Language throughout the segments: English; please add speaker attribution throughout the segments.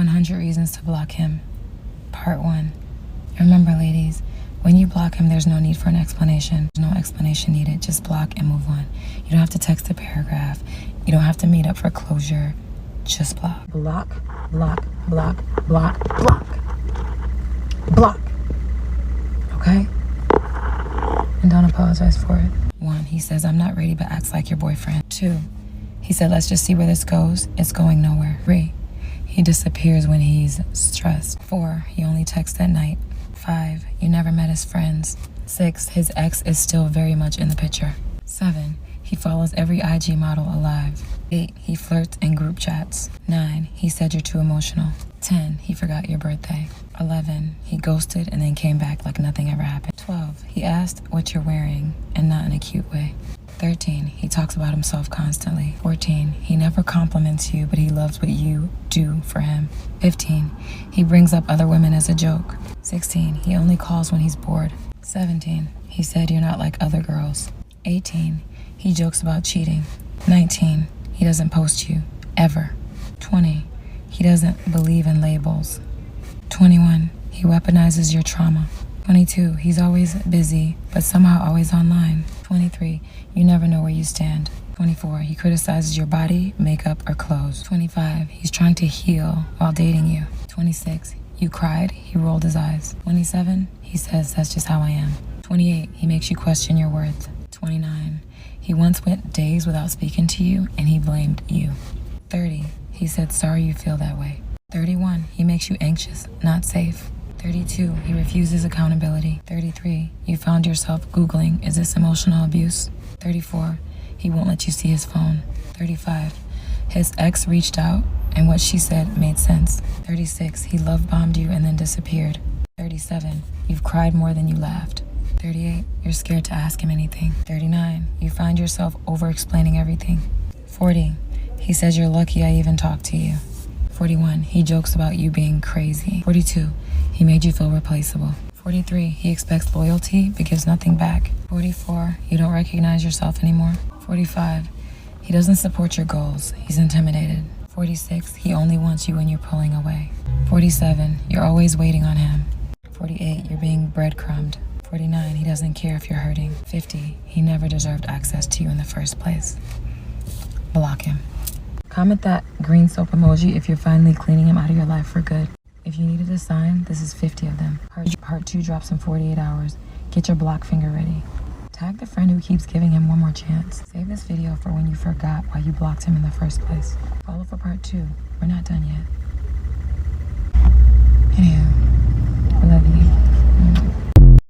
Speaker 1: 100 reasons to block him. Part 1. Remember, ladies, when you block him, there's no need for an explanation. There's no explanation needed. Just block and move on. You don't have to text a paragraph. You don't have to meet up for closure. Just block. Block, block, block, block, block. Block. Okay? And don't apologize for it. 1, he says, I'm not ready, but acts like your boyfriend. 2, he said, let's just see where this goes. It's going nowhere. 3, he disappears when he's stressed. 4, he only texts at night. 5, you never met his friends. 6, his ex is still very much in the picture. 7, he follows every IG model alive. 8, he flirts in group chats. 9, he said you're too emotional. 10, he forgot your birthday. 11, he ghosted and then came back like nothing ever happened. 12, he asked what you're wearing and not in a cute way. 13, he talks about himself constantly. 14, he never compliments you, but he loves what you do for him. 15, he brings up other women as a joke. 16, he only calls when he's bored. 17, he said you're not like other girls. 18, he jokes about cheating. 19, he doesn't post you, ever. 20, he doesn't believe in labels. 21, he weaponizes your trauma. 22, he's always busy, but somehow always online. 23, you never know where you stand. 24, he criticizes your body, makeup, or clothes. 25, he's trying to heal while dating you. 26, you cried, he rolled his eyes. 27, he says that's just how I am. 28, he makes you question your worth. 29, he once went days without speaking to you and he blamed you. 30, he said sorry you feel that way. 31, he makes you anxious, not safe. 32, he refuses accountability. 33, you found yourself Googling, is this emotional abuse? 34, he won't let you see his phone. 35, his ex reached out and what she said made sense. 36, he love bombed you and then disappeared. 37, you've cried more than you laughed. 38, you're scared to ask him anything. 39, you find yourself over-explaining everything. 40, he says you're lucky I even talked to you. 41, he jokes about you being crazy. 42, he made you feel replaceable. 43, he expects loyalty but gives nothing back. 44, you don't recognize yourself anymore. 45, he doesn't support your goals. He's intimidated. 46, he only wants you when you're pulling away. 47, you're always waiting on him. 48, you're being breadcrumbed. 49, he doesn't care if you're hurting. 50, he never deserved access to you in the first place. Block him. Comment that green soap emoji if you're finally cleaning him out of your life for good. If you needed a sign, this is 50 of them. Part 2 drops in 48 hours. Get your block finger ready. Tag the friend who keeps giving him one more chance. Save this video for when you forgot why you blocked him in the first place. Follow for part 2. We're not done yet. Anywho, I love you.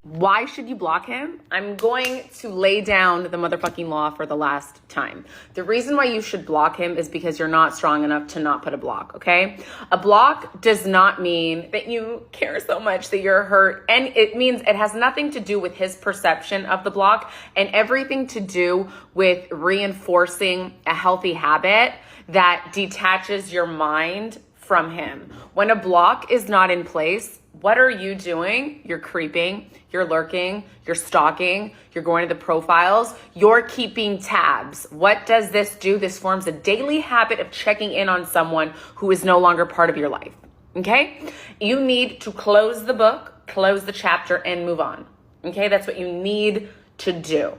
Speaker 2: Why should you block him? I'm going to lay down the motherfucking law for the last time. The reason why you should block him is because you're not strong enough to not put a block, okay? A block does not mean that you care so much that you're hurt. And it means it has nothing to do with his perception of the block and everything to do with reinforcing a healthy habit that detaches your mind from him. When a block is not in place, what are you doing? You're creeping, you're lurking, you're stalking, you're going to the profiles, you're keeping tabs. What does this do? This forms a daily habit of checking in on someone who is no longer part of your life, okay? You need to close the book, close the chapter, and move on, okay? That's what you need to do,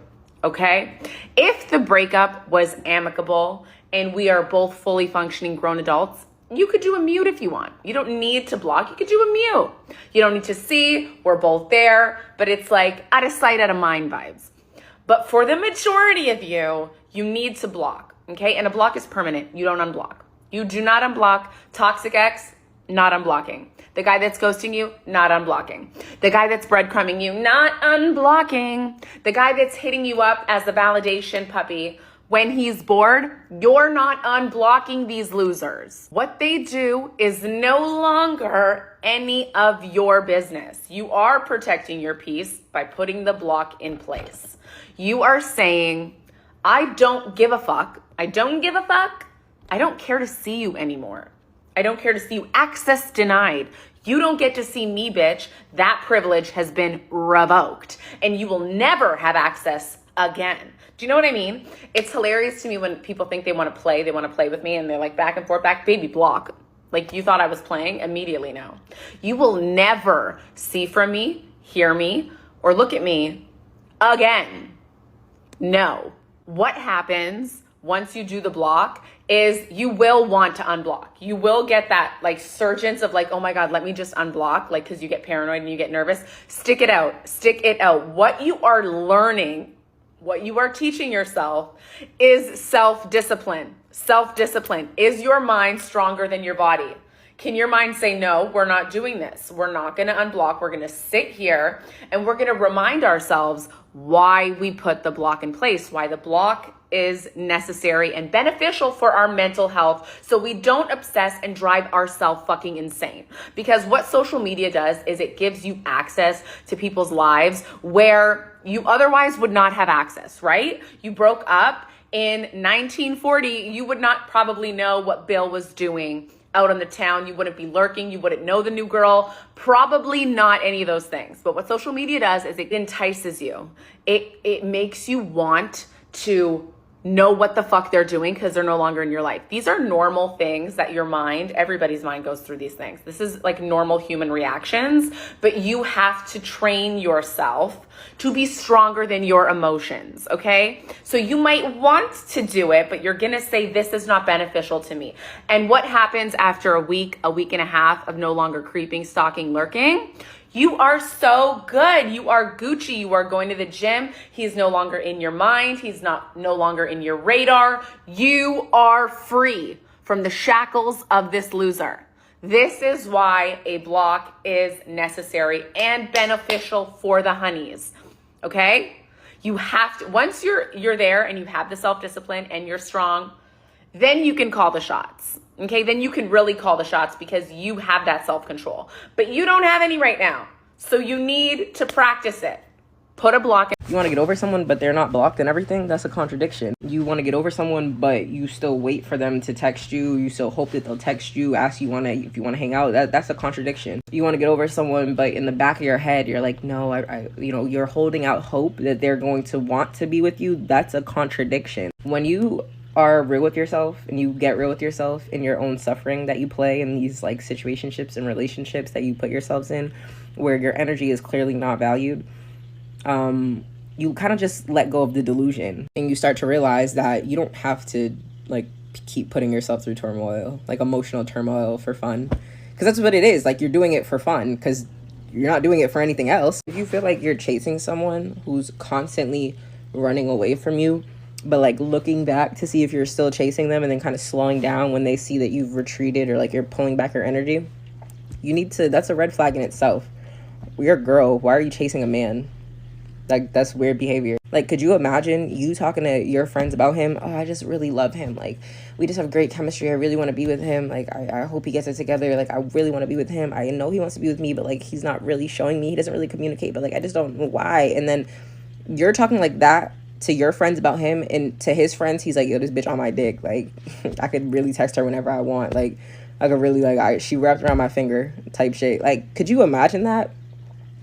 Speaker 2: okay? If the breakup was amicable and we are both fully functioning grown adults, you could do a mute if you want. You don't need to block. You could do a mute. You don't need to see. We're both there. But it's like out of sight, out of mind vibes. But for the majority of you, you need to block. Okay? And a block is permanent. You don't unblock. You do not unblock. Toxic ex, not unblocking. The guy that's ghosting you, not unblocking. The guy that's breadcrumbing you, not unblocking. The guy that's hitting you up as the validation puppy, when he's bored, you're not unblocking these losers. What they do is no longer any of your business. You are protecting your peace by putting the block in place. You are saying, I don't give a fuck. I don't give a fuck. I don't care to see you anymore. I don't care to see you. Access denied. You don't get to see me, bitch. That privilege has been revoked. And you will never have access again. Do you know what I mean? It's hilarious to me when people think they want to play with me and they're like back and forth, baby, block. Like you thought I was playing? Immediately no. You will never see from me, hear me, or look at me again. No. What happens once you do the block is you will want to unblock. You will get that like surgence of like, oh my God, let me just unblock. Like, cause you get paranoid and you get nervous. Stick it out. Stick it out. What you are learning, what you are teaching yourself is self-discipline. Self-discipline. Is your mind stronger than your body? Can your mind say, no, we're not doing this. We're not going to unblock. We're going to sit here and we're going to remind ourselves why we put the block in place, why the block is necessary and beneficial for our mental health so we don't obsess and drive ourselves fucking insane. Because what social media does is it gives you access to people's lives where you otherwise would not have access, right? You broke up in 1940, you would not probably know what Bill was doing out on the town. You wouldn't be lurking. You wouldn't know the new girl. Probably not any of those things. But what social media does is it entices you. It makes you want to know what the fuck they're doing because they're no longer in your life. These are normal things that your mind, everybody's mind goes through these things. This is like normal human reactions, but you have to train yourself to be stronger than your emotions, okay? So you might want to do it, but you're gonna say, this is not beneficial to me. And what happens after a week and a half of no longer creeping, stalking, lurking? You are so good. You are Gucci. You are going to the gym. He's no longer in your mind. He's no longer in your radar. You are free from the shackles of this loser. This is why a block is necessary and beneficial for the honeys. Okay? You have to, once you're there and you have the self-discipline and you're strong, then you can call the shots. Okay, then you can really call the shots because you have that self-control. But you don't have any right now. So you need to practice it. Put a block in.
Speaker 3: You want to get over someone, but they're not blocked and everything? That's a contradiction. You want to get over someone, but you still wait for them to text you. You still hope that they'll text you, ask you if you want to hang out. That's a contradiction. You want to get over someone, but in the back of your head, you're like, no, you're holding out hope that they're going to want to be with you. That's a contradiction. When you are real with yourself and you get real with yourself in your own suffering that you play in these like situationships and relationships that you put yourselves in where your energy is clearly not valued, you kind of just let go of the delusion and you start to realize that you don't have to like keep putting yourself through turmoil, like emotional turmoil for fun, because that's what it is. Like you're doing it for fun because you're not doing it for anything else. If you feel like you're chasing someone who's constantly running away from you, but like looking back to see if you're still chasing them and then kind of slowing down when they see that you've retreated or like you're pulling back your energy, that's a red flag in itself. You're a girl. Why are you chasing a man? Like, that's weird behavior. Like, could you imagine you talking to your friends about him? Oh, I just really love him. Like, we just have great chemistry. I really want to be with him. Like, I hope he gets it together. Like, I really want to be with him. I know he wants to be with me, but like, he's not really showing me. He doesn't really communicate, but like, I just don't know why. And then you're talking like that to your friends about him, and to his friends, he's like, yo, this bitch on my dick. Like, I could really text her whenever I want. Like, I could really, like, she wrapped around my finger type shit. Like, could you imagine that?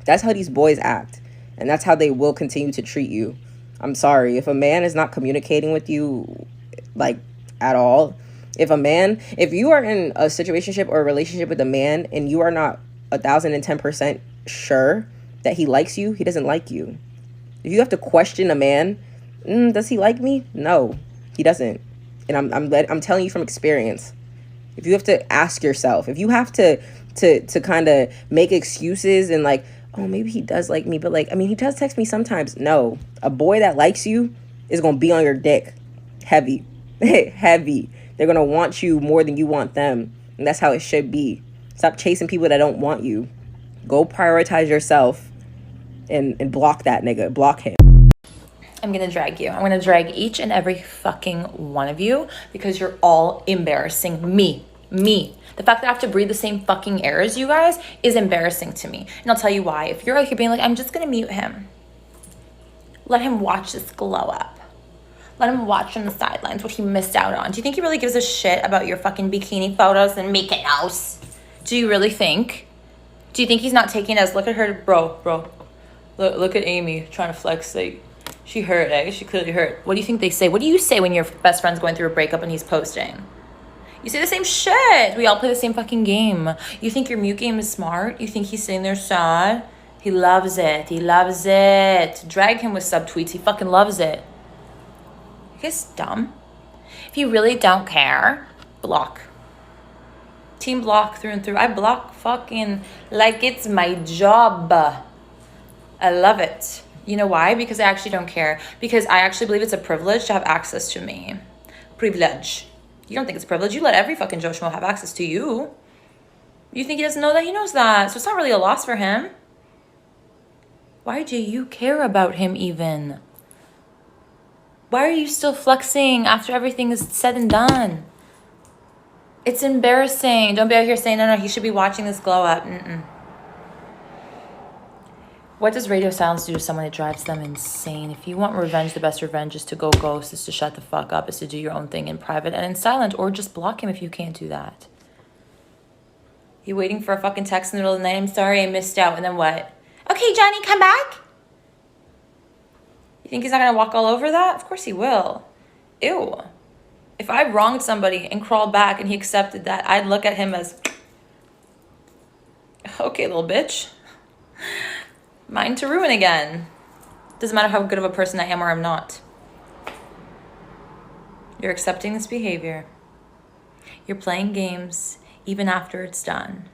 Speaker 3: That's how these boys act. And that's how they will continue to treat you. I'm sorry. If a man is not communicating with you, like, at all, if you are in a situationship or a relationship with a man and you are not 1,010% sure that he likes you, he doesn't like you. If you have to question a man, does he like me? No, he doesn't. And I'm telling you from experience. If you have to ask yourself, if you have to kind of make excuses and like, oh, maybe he does like me, but like, I mean, he does text me sometimes. No, a boy that likes you is going to be on your dick. Heavy. Heavy. They're going to want you more than you want them. And that's how it should be. Stop chasing people that don't want you. Go prioritize yourself and block that nigga. Block him.
Speaker 4: I'm gonna drag you. I'm gonna drag each and every fucking one of you because you're all embarrassing me. The fact that I have to breathe the same fucking air as you guys is embarrassing to me. And I'll tell you why. If you're out here being like, I'm just gonna mute him. Let him watch this glow up. Let him watch from the sidelines what he missed out on. Do you think he really gives a shit about your fucking bikini photos and Mickey Mouse? Do you really think? Do you think he's not taking us? Look at her, bro. Look at Amy trying to flex. Like, she hurt, She clearly hurt. What do you think they say? What do you say when your best friend's going through a breakup and he's posting? You say the same shit. We all play the same fucking game. You think your mute game is smart? You think he's sitting there sad? He loves it. He loves it. Drag him with subtweets. He fucking loves it. You guys dumb? If you really don't care, block. Team block through and through. I block fucking like it's my job. I love it. You know why? Because I actually don't care. Because I actually believe it's a privilege to have access to me. Privilege. You don't think it's a privilege? You let every fucking Joe Schmo have access to you. You think he doesn't know that? He knows that. So it's not really a loss for him. Why do you care about him even? Why are you still flexing after everything is said and done? It's embarrassing. Don't be out here saying, no, he should be watching this glow up. What does radio silence do to someone? It drives them insane. If you want revenge, the best revenge is to go ghost, is to shut the fuck up, is to do your own thing in private and in silent, or just block him if you can't do that. You waiting for a fucking text in the middle of the night? I'm sorry, I missed out. And then what? Okay, Johnny, come back. You think he's not going to walk all over that? Of course he will. Ew. If I wronged somebody and crawled back and he accepted that, I'd look at him as, okay, little bitch. Mine to ruin again. Doesn't matter how good of a person I am or I'm not. You're accepting this behavior. You're playing games even after it's done.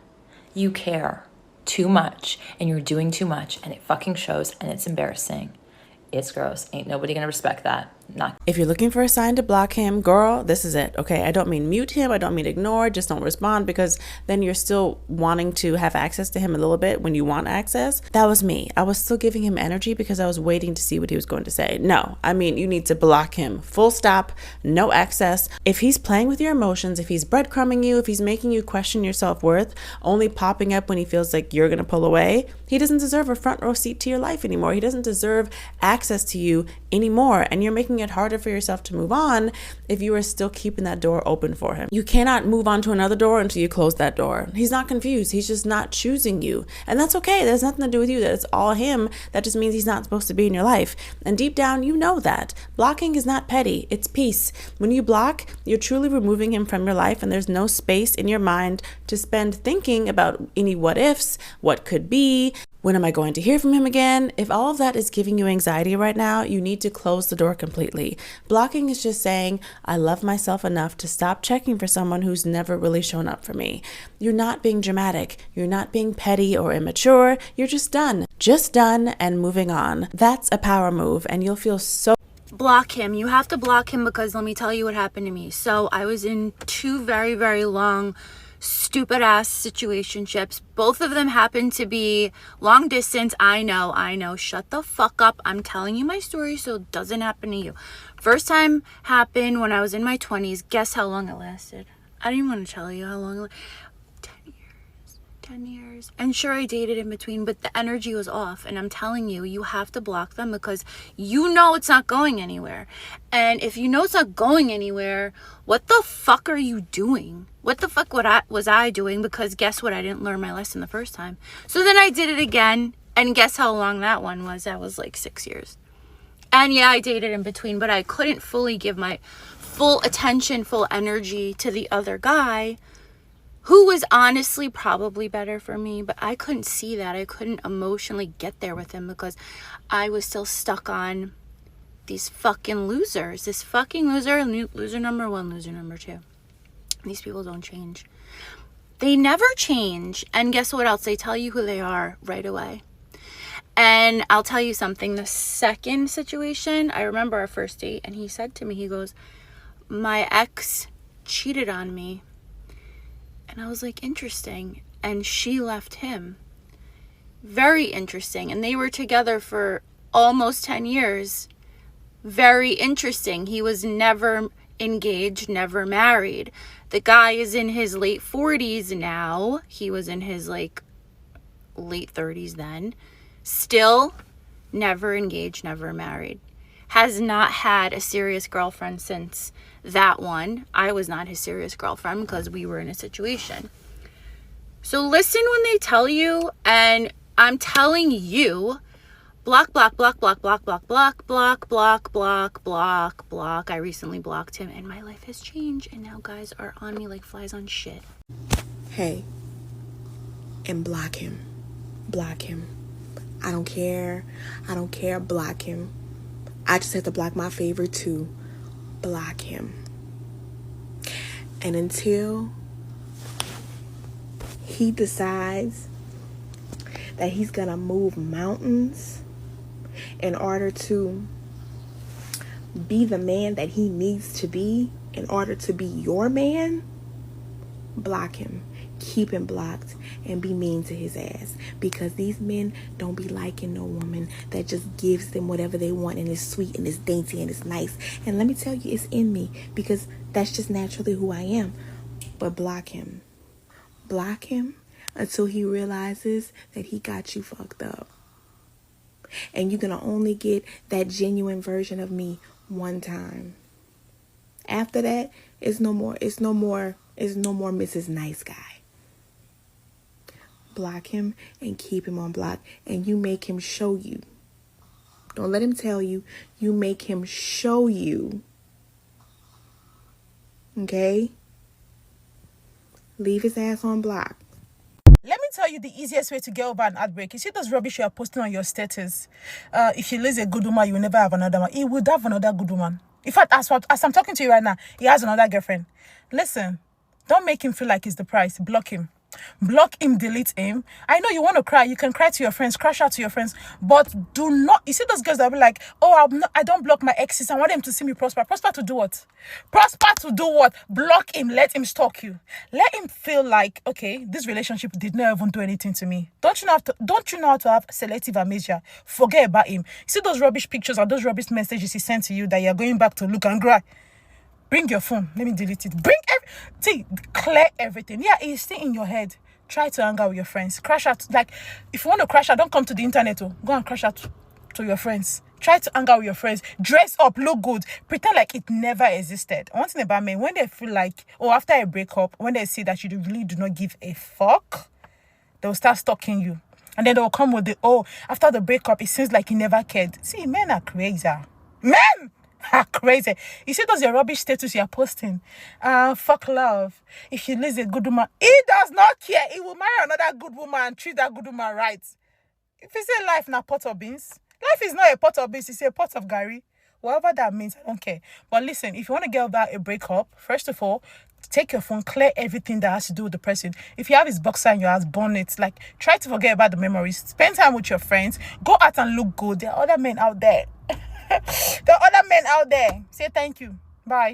Speaker 4: You care too much and you're doing too much and it fucking shows and it's embarrassing. It's gross. Ain't nobody gonna respect that. Not.
Speaker 5: If you're looking for a sign to block him, girl, this is it. Okay, I don't mean mute him. I don't mean ignore. Just don't respond, because then you're still wanting to have access to him a little bit when you want access. That was me. I was still giving him energy because I was waiting to see what he was going to say. No, I mean, you need to block him. Full stop. No access. If he's playing with your emotions, if he's breadcrumbing you, if he's making you question your self-worth, only popping up when he feels like you're going to pull away, he doesn't deserve a front row seat to your life anymore. He doesn't deserve access to you anymore. And you're making it harder for yourself to move on if you are still keeping that door open for him. You cannot move on to another door until you close that door. He's not confused. He's just not choosing you. And that's okay. There's nothing to do with you. That's all him. That just means he's not supposed to be in your life. And deep down, you know that. Blocking is not petty. It's peace. When you block, you're truly removing him from your life, and there's no space in your mind to spend thinking about any what ifs, what could be, when am I going to hear from him again? If all of that is giving you anxiety right now, you need to close the door completely. Blocking is just saying, I love myself enough to stop checking for someone who's never really shown up for me. You're not being dramatic. You're not being petty or immature. You're just done. Just done and moving on. That's a power move, and you'll feel so.
Speaker 6: Block him. You have to block him, because let me tell you what happened to me. So I was in 2 very, very long stupid ass situationships. Both of them happened to be long distance. I know. Shut the fuck up. I'm telling you my story so it doesn't happen to you. First time happened when I was in my 20s. Guess how long it lasted? I didn't want to tell you how long it lasted. 10 years. And sure, I dated in between, but the energy was off. And I'm telling you, you have to block them, because you know it's not going anywhere. And if you know it's not going anywhere, what the fuck are you doing? What the fuck was I doing? Because guess what? I didn't learn my lesson the first time. So then I did it again. And guess how long that one was? That was like 6 years. And yeah, I dated in between, but I couldn't fully give my full attention, full energy to the other guy, who was honestly probably better for me, but I couldn't see that. I couldn't emotionally get there with him because I was still stuck on these fucking losers. This fucking loser, loser number 1, loser number 2. These people don't change. They never change. And guess what else? They tell you who they are right away. And I'll tell you something. The second situation, I remember our first date, and he said to me, he goes, my ex cheated on me. And I was like, interesting. And she left him. Very interesting. And they were together for almost 10 years. Very interesting. He was never engaged, never married. The guy is in his late 40s now. He was in his late 30s then. Still never engaged, never married. Has not had a serious girlfriend since that one. I was not his serious girlfriend because we were in a situation. So listen when they tell you, and I'm telling you, Block, block, block, block, block, block, block, block, block, block, block, block. I recently blocked him and my life has changed and now guys are on me like flies on shit.
Speaker 7: Hey, and block him. Block him. I don't care. Block him. I just have to block my favorite too. Block him. And until he decides that he's gonna move mountains in order to be the man that he needs to be, in order to be your man, block him. Keep him blocked and be mean to his ass, because these men don't be liking no woman that just gives them whatever they want and is sweet and is dainty and is nice. And let me tell you, it's in me, because that's just naturally who I am. But block him. Block him until he realizes that he got you fucked up. And you're gonna only get that genuine version of me one time. After that, it's no more Mrs. Nice Guy. Block him and keep him on block, and you make him show you. Don't let him tell you. You make him show you. Okay? Leave his ass on block.
Speaker 8: Let me tell you the easiest way to get over an heartbreak. You see those rubbish you are posting on your status. If you lose a good woman, you will never have another one. He would have another good woman. In fact, as I'm talking to you right now, he has another girlfriend. Listen, don't make him feel like he's the prize. Block him. Block him, delete him. I know you want to cry. You can cry to your friends, crash out to your friends, but do not. You see those girls that will be like, oh, I don't block my exes. I want them to see me prosper. Prosper to do what? Prosper to do what? Block him. Let him stalk you. Let him feel like, okay, this relationship did not even do anything to me. Don't you know how to have selective amnesia? Forget about him. You see those rubbish pictures or those rubbish messages he sent to you that you're going back to look and cry. Bring your phone. Let me delete it. Clear everything. Yeah, it's still in your head. Try to hang out with your friends. Crash out. Like, if you want to crash out, don't come to the internet. Oh. Go and crash out to your friends. Try to hang out with your friends. Dress up. Look good. Pretend like it never existed. One thing about men, when they feel like, after a breakup, when they see that you really do not give a fuck, they'll start stalking you. And then they'll come with after the breakup, it seems like he never cared. See, men are crazy. Men! Crazy. You see those your rubbish status you're posting? Fuck love. If you lose a good woman, he does not care. He will marry another good woman and treat that good woman right. If you say life na pot of beans, life is not a pot of beans, it's a pot of gari. Whatever that means, I don't care. But listen, if you want to get over a breakup, first of all, take your phone, clear everything that has to do with the person. If you have his boxer in your house, burn it. Like, try to forget about the memories. Spend time with your friends. Go out and look good. There are other men out there. There are other men out there. Say thank you. Bye.